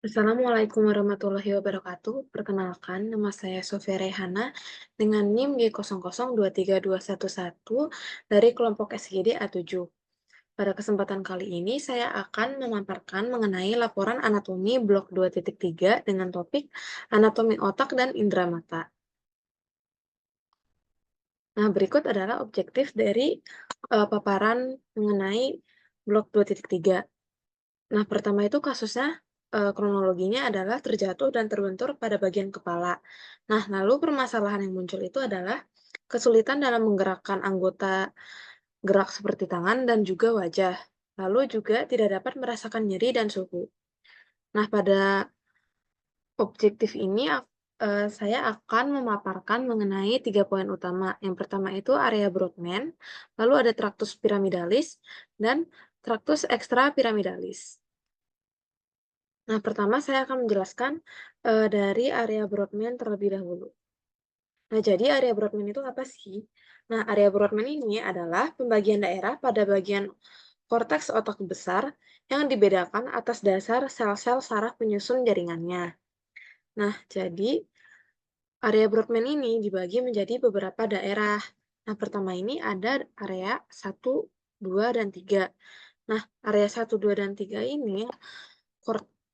Assalamualaikum warahmatullahi wabarakatuh. Perkenalkan, nama saya Sofia Rehana dengan NIM G00232111 dari kelompok SGD A7. Pada kesempatan kali ini, saya akan memaparkan mengenai laporan anatomi blok 2.3 dengan topik anatomi otak dan indera mata. Nah, berikut adalah objektif dari paparan mengenai blok 2.3. Nah, pertama itu kasusnya, kronologinya adalah terjatuh dan terbentur pada bagian kepala. Nah, lalu permasalahan yang muncul itu adalah kesulitan dalam menggerakkan anggota gerak seperti tangan dan juga wajah. Lalu juga tidak dapat merasakan nyeri dan suhu. Nah, pada objektif ini saya akan memaparkan mengenai 3 poin utama. Yang pertama itu area Brodmann, lalu ada traktus piramidalis, dan traktus ekstrapiramidalis. Nah, pertama saya akan menjelaskan, dari area Brodmann terlebih dahulu. Nah, jadi area Brodmann itu apa sih? Nah, area Brodmann ini adalah pembagian daerah pada bagian korteks otak besar yang dibedakan atas dasar sel-sel saraf penyusun jaringannya. Nah, jadi area Brodmann ini dibagi menjadi beberapa daerah. Nah, pertama ini ada area 1, 2, dan 3. Nah, area 1, 2, dan 3 ini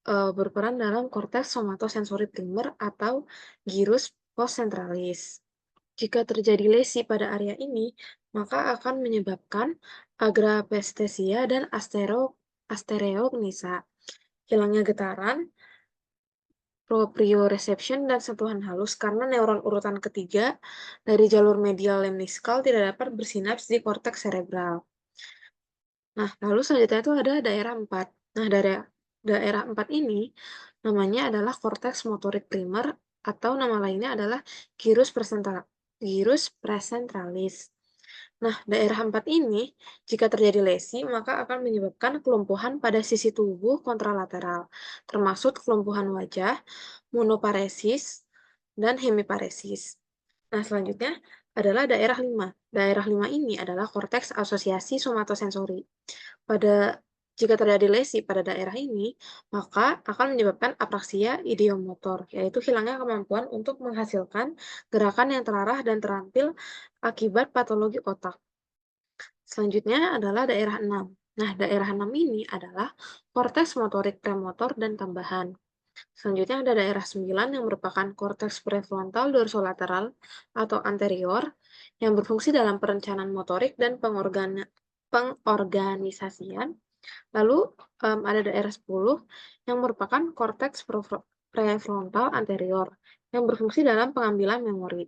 berperan dalam korteks somatosensori primer atau gyrus postcentralis. Jika terjadi lesi pada area ini, maka akan menyebabkan agrapestesia dan astereognisa, hilangnya getaran, proprioception, dan sentuhan halus karena neuron urutan ketiga dari jalur medial lemniskal tidak dapat bersinaps di korteks cerebral. Nah, lalu selanjutnya itu ada daerah 4. Nah, daerah 4 ini namanya adalah korteks motorik primer atau nama lainnya adalah gyrus praesentralis. Nah, daerah 4 ini jika terjadi lesi maka akan menyebabkan kelumpuhan pada sisi tubuh kontralateral, termasuk kelumpuhan wajah, monoparesis, dan hemiparesis. Nah, selanjutnya adalah daerah 5. Daerah 5 ini adalah korteks asosiasi somatosensori. Jika terjadi lesi pada daerah ini, maka akan menyebabkan apraksia ideomotor, yaitu hilangnya kemampuan untuk menghasilkan gerakan yang terarah dan terampil akibat patologi otak. Selanjutnya adalah daerah 6. Nah, daerah 6 ini adalah korteks motorik premotor dan tambahan. Selanjutnya ada daerah 9 yang merupakan korteks prefrontal dorsolateral atau anterior yang berfungsi dalam perencanaan motorik dan pengorganisasian. Lalu ada daerah 10 yang merupakan korteks prefrontal anterior yang berfungsi dalam pengambilan memori.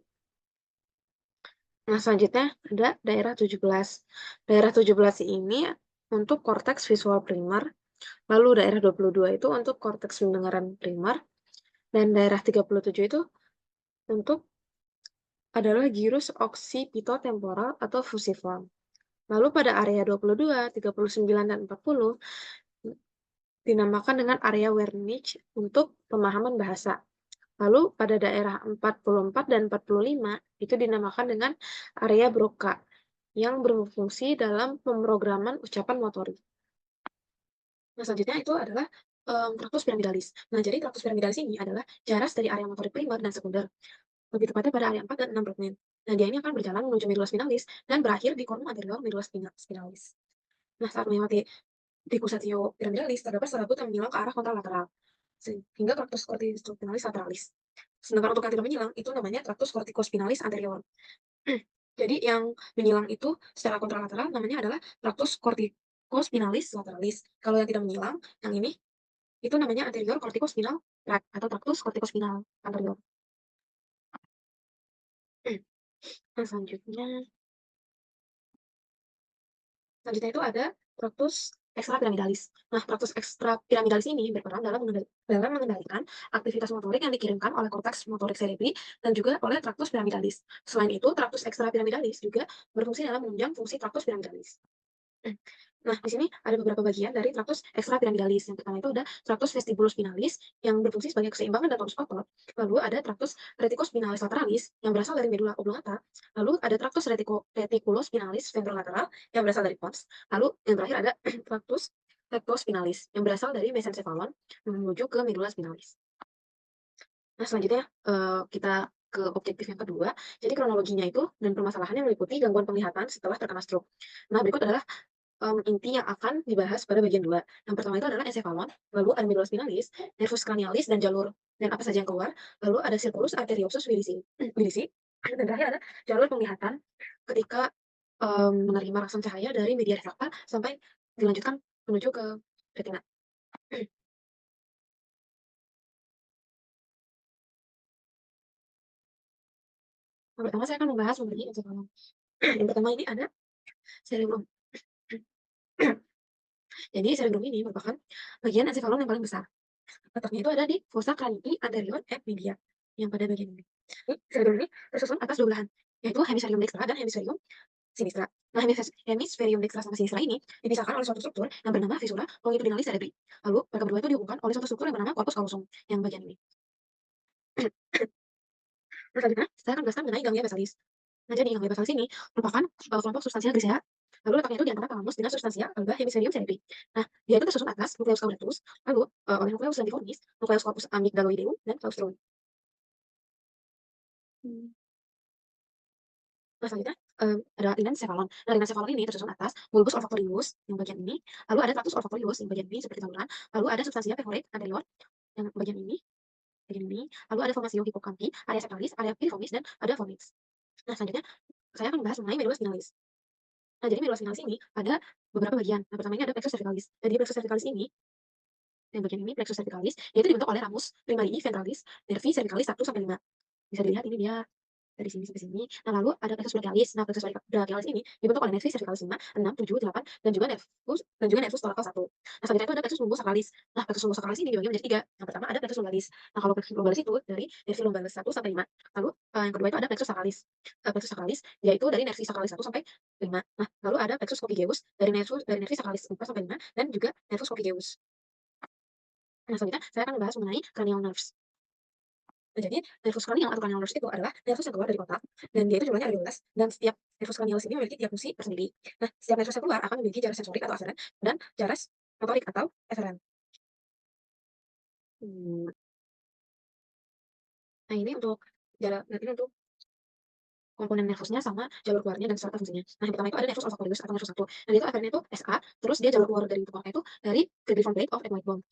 Nah, selanjutnya ada daerah 17. Daerah 17 ini untuk korteks visual primer, lalu daerah 22 itu untuk korteks pendengaran primer, dan daerah 37 itu untuk adalah gyrus occipitotemporal atau fusiform. Lalu pada area 22, 39, dan 40 dinamakan dengan area Wernicke untuk pemahaman bahasa. Lalu pada daerah 44 dan 45 itu dinamakan dengan area Broca yang berfungsi dalam pemrograman ucapan motorik. Nah, selanjutnya itu adalah traktus piramidalis. Nah, jadi traktus piramidalis ini adalah jaras dari area motorik primer dan sekunder, lebih tepatnya pada area 4 dan 6 Brodmann. Nah, dia ini akan berjalan menuju medula spinalis dan berakhir di cornu anterior medula spinalis. Nah, saat melewati decussatio piramidalis, terdapat serabut yang menyilang ke arah kontralateral, sehingga traktus corticospinalis lateralis. Sedangkan untuk yang tidak menyilang, itu namanya traktus corticospinalis anterior. Jadi yang menyilang itu secara kontralateral namanya adalah traktus corticospinalis lateralis. Kalau yang tidak menyilang, yang ini, itu namanya anterior corticospinal tract atau traktus corticospinal anterior. Nah, selanjutnya itu ada traktus ekstrapiramidalis. Nah, traktus ekstrapiramidalis ini berperan dalam mengendalikan aktivitas motorik yang dikirimkan oleh korteks motorik cerebri dan juga oleh traktus piramidalis. Selain itu, traktus ekstrapiramidalis juga berfungsi dalam menunjang fungsi traktus piramidalis. Nah, di sini ada beberapa bagian dari traktus ekstrapiramidalis. Yang pertama itu ada traktus vestibulospinalis yang berfungsi sebagai keseimbangan dan tonus otot. Lalu ada traktus retikuspinalis lateralis yang berasal dari medula oblongata. Lalu ada traktus retikulospinalis ventrolateral yang berasal dari pons. Lalu yang terakhir ada traktus rectus spinalis yang berasal dari mesencephalon menuju ke medula spinalis. Nah, selanjutnya kita ke objektif yang kedua. Jadi kronologinya itu dan permasalahannya meliputi gangguan penglihatan setelah terkena stroke. Nah, berikut adalah inti yang akan dibahas pada bagian 2. Yang pertama itu adalah encephalon, lalu ada medula spinalis, nervus cranialis dan jalur dan apa saja yang keluar, lalu ada circulus arteriosus Willisi, dan terakhir ada jalur penglihatan ketika menerima rangsang cahaya dari media refrakta sampai dilanjutkan menuju ke retina. Yang pertama saya akan membahas mengenai encephalon. Yang pertama ini ada cerebrum. Jadi cerebrum ini merupakan bagian encephalon yang paling besar. Letaknya itu ada di fossa cranii anterior et media, yang pada bagian ini. Cerebrum ini tersusun atas dua belahan, yaitu hemisferium dextra dan hemisferium sinistra. Nah, hemisferium dextra sama sinistra ini dipisahkan oleh suatu struktur yang bernama viscera longitudinalis cerebri. Lalu, mereka berdua itu dihubungkan oleh suatu struktur yang bernama corpus callosum, yang bagian ini. Nah, selanjutnya, saya akan jelaskan mengenai ganglia basalis. Nah, jadi ganglia basalis ini merupakan kelompok substansia grisea. Lalu letaknya itu di antara thalamus dengan substansia alba hemisferium cerebri. Nah, dia itu tersusun atas nucleus caudatus, lalu oleh nucleus lentiformis, nucleus corpus amygdaloideum, dan claustrum. Nah, selanjutnya ada linencephalon. Nah, linencephalon ini tersusun atas bulbus olfactorius yang bagian ini, lalu ada tractus olfactorius yang bagian ini seperti saluran, lalu ada substansia pectorate anterior yang bagian ini, lalu ada formasio hippocampi, area septalis, area piriformis, dan ada fornix. Nah, selanjutnya saya akan membahas mengenai medula spinalis. Nah, jadi medula spinalis ini ada beberapa bagian. Nah, pertama ini ada plexus cervicalis. Jadi plexus cervicalis ini, yang bagian ini plexus cervicalis, yaitu dibentuk oleh ramus primarii ventralis nervi cervicalis 1 sampai 5. Bisa dilihat ini dia dari sini sampai sini. Nah, lalu ada plexus brachialis. Nah, plexus brachialis ini dibentuk oleh nervi cervicalis 5, 6, 7, 8, dan juga nervus thoracal 1. Nah, selanjutnya itu ada plexus lumbus sacralis. Nah, plexus lumbus sacralis ini dibagi menjadi 3. Yang pertama ada plexus lumbalis. Nah, kalau plexus lumbalis itu dari nervi lumbalis 1 sampai 5. Lalu yang kedua itu ada plexus sacralis. Plexus sacralis yaitu dari nervi sacralis 1 sampai 5. Nah, lalu ada plexus coccygeus dari nervi sacralis 4 sampai 5 dan juga nervus coccygeus. Nah, selanjutnya saya akan membahas mengenai cranial nerves. Nah, jadi nervus cranial atau cranial nerves itu adalah nervus yang keluar dari otak dan dia itu jumlahnya ada 12 dan setiap nervus cranialis ini memiliki tiap fungsi tersendiri. Nah, setiap nervus yang keluar akan memiliki jaras sensorik atau aferen dan jaras motorik atau eferen. Hmm. Nah, ini untuk komponen nervusnya sama jalur keluarnya dan serta fungsinya. Nah, yang pertama itu ada nervus olfactorius atau nervus 1. Nah, dia itu afernya itu SA, terus dia jalur keluar dari tubuhnya itu dari cribriform plate of ethmoid bone.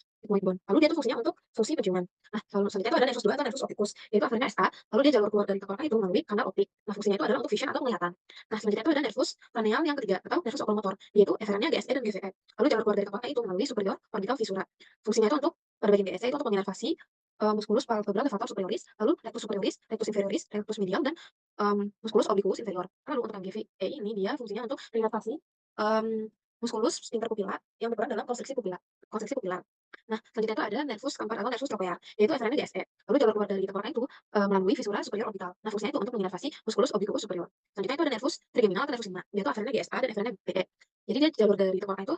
Lalu dia itu fungsinya untuk fungsi penciuman. Nah, lalu selanjutnya itu ada nervus 2 atau nervus opticus. Dia itu afernya SA, lalu dia jalur keluar dari tengkorak itu melalui kanal optik. Nah, fungsinya itu adalah untuk vision atau penglihatan. Nah, selanjutnya itu ada nervus cranial yang ketiga atau nervus oculomotor. Dia itu efernya GSE dan GVE. Lalu jalur keluar dari tengkorak itu melalui superior orbital fissura. Fungsinya itu untuk pada bagian GSE itu untuk menginervasi musculus palpebral levator superioris, lalu rectus superioris, rectus inferioris, rectus medial, dan musculus obliquus inferior. Lalu untuk MGVE ini dia fungsinya untuk relaksasi musculus sphincter pupila yang berperan dalam konstriksi pupila. Nah, selanjutnya itu ada nervus keempat atau nervus trochlear, yaitu eferentnya GSE. Lalu jalur keluar dari tengkorak itu melalui visura superior orbital. Nah, fungsinya itu untuk menginervasi musculus obliquus superior. Selanjutnya itu ada nervus trigeminal atau nervus 5, yaitu eferentnya GSA dan eferentnya BE. Jadi dia jalur dari tengkorak itu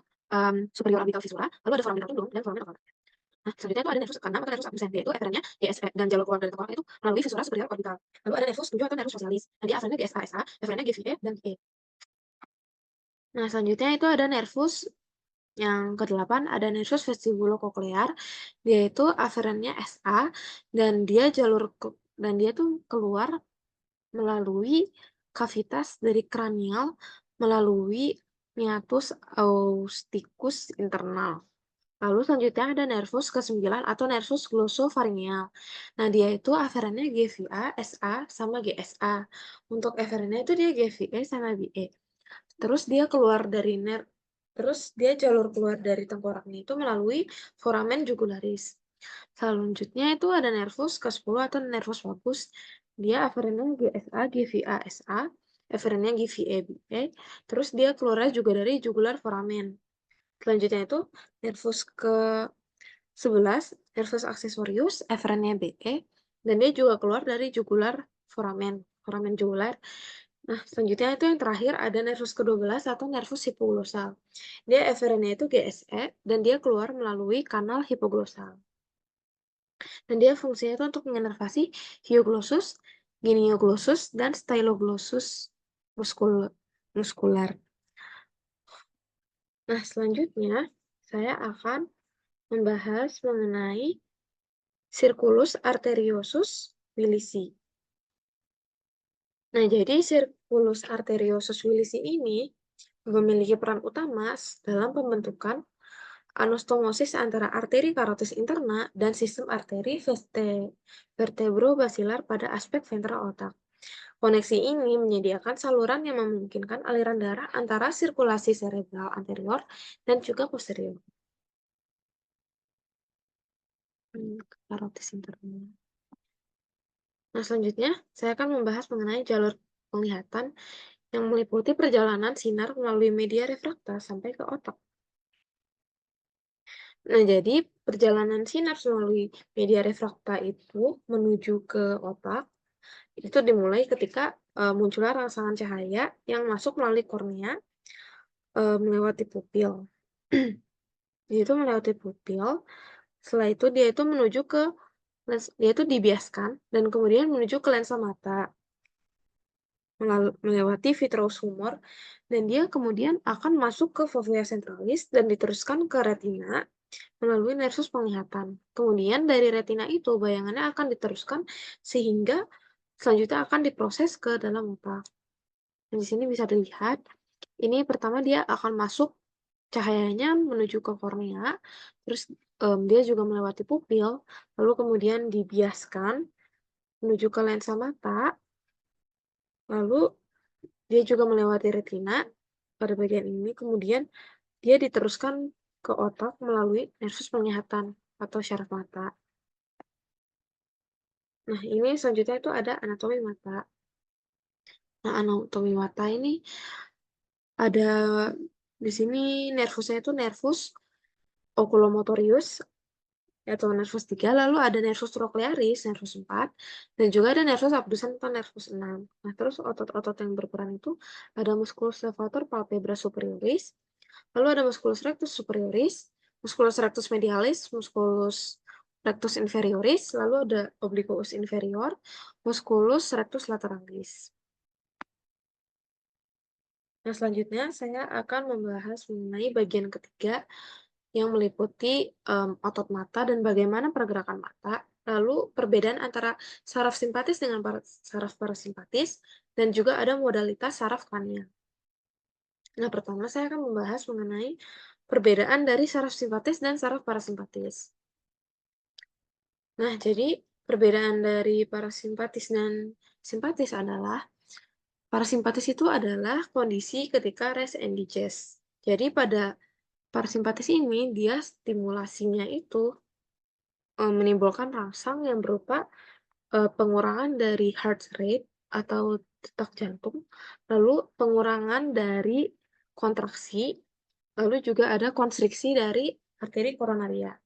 superior orbital visura, lalu ada foramen rotundum dan foramen occult. Nah, selanjutnya itu ada nervus keenam atau nervus abducens, yaitu eferentnya GSE dan jalur keluar dari tengkorak itu melalui visura superior orbital. Lalu ada nervus 7 atau nervus facialis. Nah, dia eferentnya GSA, SA, eferentnya GVE dan E. Nah, selanjutnya itu ada nervus yang ke-8, ada nervus vestibulocochlear, dia itu aferentnya SA dan dia tuh keluar melalui kavitas dari kranial melalui meatus austicus internal. Lalu selanjutnya ada nervus ke-9 atau nervus glosopharyngeal. Nah, dia itu aferennya GVA, SA, sama GSA. Untuk eferennya itu dia GVE sama BE. Terus dia jalur keluar dari tengkoraknya itu melalui foramen jugularis. Selanjutnya itu ada nervus ke-10 atau nervus vagus. Dia aferennya GSA, GVA, SA, eferennya GVE, BE. Terus dia keluarnya juga dari jugular foramen. Selanjutnya itu nervus ke-11, nervus accessorius, eferennya BE, dan dia juga keluar dari jugular foramen jugular. Nah, selanjutnya itu yang terakhir ada nervus ke-12 atau nervus hipoglosal. Dia eferennya itu GSE, dan dia keluar melalui kanal hipoglosal. Dan dia fungsinya itu untuk menginervasi hyoglossus, genioglossus, dan styloglossus muskular. Nah, selanjutnya saya akan membahas mengenai Circulus arteriosus Willisi. Nah, jadi Circulus arteriosus Willisi ini memiliki peran utama dalam pembentukan anastomosis antara arteri karotis interna dan sistem arteri vertebrobasilar pada aspek ventral otak. Koneksi ini menyediakan saluran yang memungkinkan aliran darah antara sirkulasi serebral anterior dan juga posterior. Karotis interna. Nah, selanjutnya saya akan membahas mengenai jalur penglihatan yang meliputi perjalanan sinar melalui media refrakta sampai ke otak. Nah, jadi perjalanan sinar melalui media refrakta itu menuju ke otak, itu dimulai ketika munculnya rangsangan cahaya yang masuk melalui kornea, melewati pupil. Dia itu melewati pupil, setelah itu dia itu menuju ke dia itu dibiaskan dan kemudian menuju ke lensa mata. Melewati vitreous humor, dan dia kemudian akan masuk ke fovea centralis dan diteruskan ke retina melalui nervus penglihatan. Kemudian dari retina itu bayangannya akan diteruskan sehingga selanjutnya akan diproses ke dalam otak. Dan di sini bisa dilihat, ini pertama dia akan masuk cahayanya menuju ke kornea, terus dia juga melewati pupil, lalu kemudian dibiaskan menuju ke lensa mata, lalu dia juga melewati retina pada bagian ini, kemudian dia diteruskan ke otak melalui nervus penglihatan atau syaraf mata. Nah, ini selanjutnya itu ada anatomi mata. Nah, anatomi mata ini ada di sini nervusnya itu nervus oculomotorius atau nervus 3, lalu ada nervus trochlearis, nervus 4, dan juga ada nervus abducens atau nervus 6. Nah, terus otot-otot yang berperan itu ada musculus levator palpebra superioris, lalu ada musculus rectus superioris, musculus rectus medialis, musculus rectus inferioris, lalu ada obliquus inferior, musculus rectus lateralis. Nah, selanjutnya saya akan membahas mengenai bagian ketiga yang meliputi otot mata dan bagaimana pergerakan mata, lalu perbedaan antara saraf simpatis dengan saraf parasimpatis, dan juga ada modalitas saraf kranial. Nah, pertama saya akan membahas mengenai perbedaan dari saraf simpatis dan saraf parasimpatis. Nah, jadi perbedaan dari parasimpatis dan simpatis adalah parasimpatis itu adalah kondisi ketika rest and digest. Jadi pada parasimpatis ini dia stimulasinya itu menimbulkan rangsang yang berupa pengurangan dari heart rate atau detak jantung, lalu pengurangan dari kontraksi, lalu juga ada konstriksi dari arteri koronaria.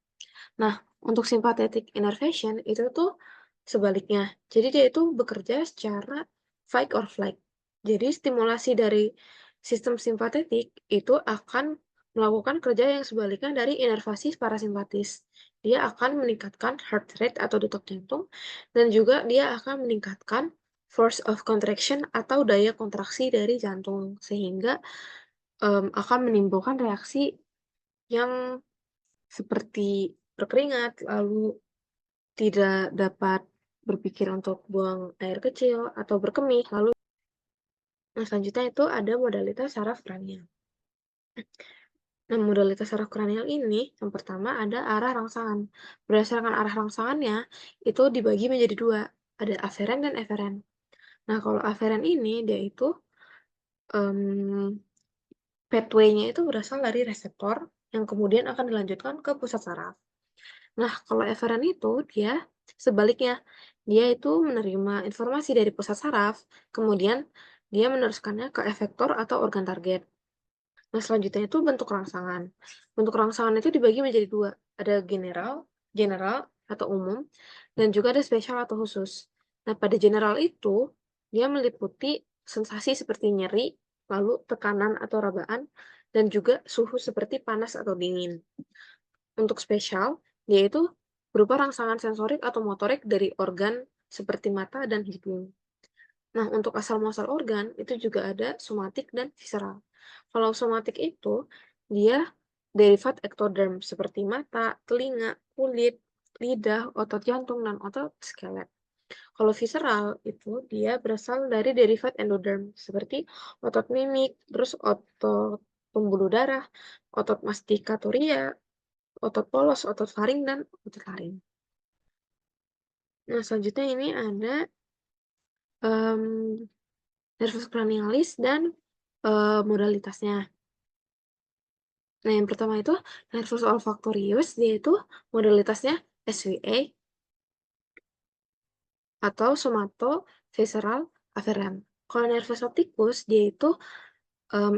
Nah, untuk sympathetic innervation itu tuh sebaliknya. Jadi dia itu bekerja secara fight or flight. Jadi stimulasi dari sistem simpatetik itu akan melakukan kerja yang sebaliknya dari inervasi parasimpatis. Dia akan meningkatkan heart rate atau detak jantung, dan juga dia akan meningkatkan force of contraction atau daya kontraksi dari jantung, sehingga akan menimbulkan reaksi yang seperti berkeringat, lalu tidak dapat berpikir untuk buang air kecil atau berkemih, lalu selanjutnya itu ada modalitas saraf kranial. Nah, modalitas saraf kranial ini yang pertama ada arah rangsangan. Berdasarkan arah rangsangannya itu dibagi menjadi dua, ada aferen dan eferen. Nah, kalau aferen ini dia itu pathway-nya itu berasal dari reseptor yang kemudian akan dilanjutkan ke pusat saraf. Nah, kalau eferen itu dia sebaliknya, dia itu menerima informasi dari pusat saraf, kemudian dia meneruskannya ke efektor atau organ target. Nah, selanjutnya itu bentuk rangsangan. Bentuk rangsangan itu dibagi menjadi dua, ada general atau umum, dan juga ada spesial atau khusus. Nah, pada general itu, dia meliputi sensasi seperti nyeri, lalu tekanan atau rabaan, dan juga suhu seperti panas atau dingin. Untuk spesial, dia itu berupa rangsangan sensorik atau motorik dari organ seperti mata dan hidung. Nah, untuk asal-muasal organ, itu juga ada somatik dan visceral. Kalau somatik itu, dia derivat ektoderm seperti mata, telinga, kulit, lidah, otot jantung, dan otot skelet. Kalau visceral itu dia berasal dari derivat endoderm seperti otot mimik, terus otot pembuluh darah, otot mastikatoria, otot polos, otot faring, dan otot laring. Nah, selanjutnya ini ada nervus cranialis dan modalitasnya. Nah, yang pertama itu nervus olfactorius, yaitu modalitasnya SVA atau somato-visceral afferent. Kalau nervus opticus, dia itu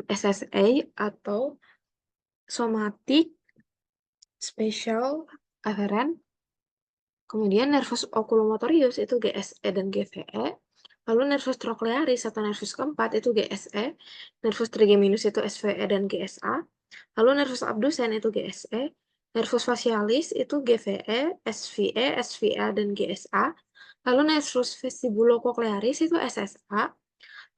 SSA atau somatic spatial afferent. Kemudian nervus oculomotorius itu GSE dan GVE. Lalu nervus trochlearis atau nervus keempat itu GSE. Nervus trigeminus itu SVE dan GSA. Lalu nervus abducens itu GSE. Nervus facialis itu GVE, SVE, SVA, dan GSA. Lalu nervus vestibulocochlearis itu SSA.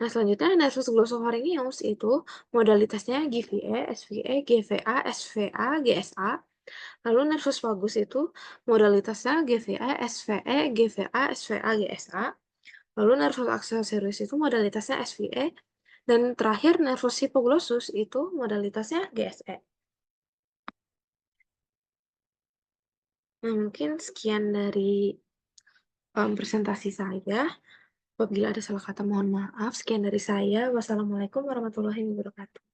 Nah, selanjutnya nervus glossopharyngeus itu modalitasnya GVE, SVE, GVA, SVA, GSA. Lalu nervus vagus itu modalitasnya GVA, SVE, GVA, SVA, GSA. Lalu nervus accessoris itu modalitasnya SVE. Dan terakhir nervus hypoglossus itu modalitasnya GSE. Nah, mungkin sekian dari presentasi saya. Apabila ada salah kata mohon maaf. Sekian dari saya. Wassalamualaikum warahmatullahi wabarakatuh.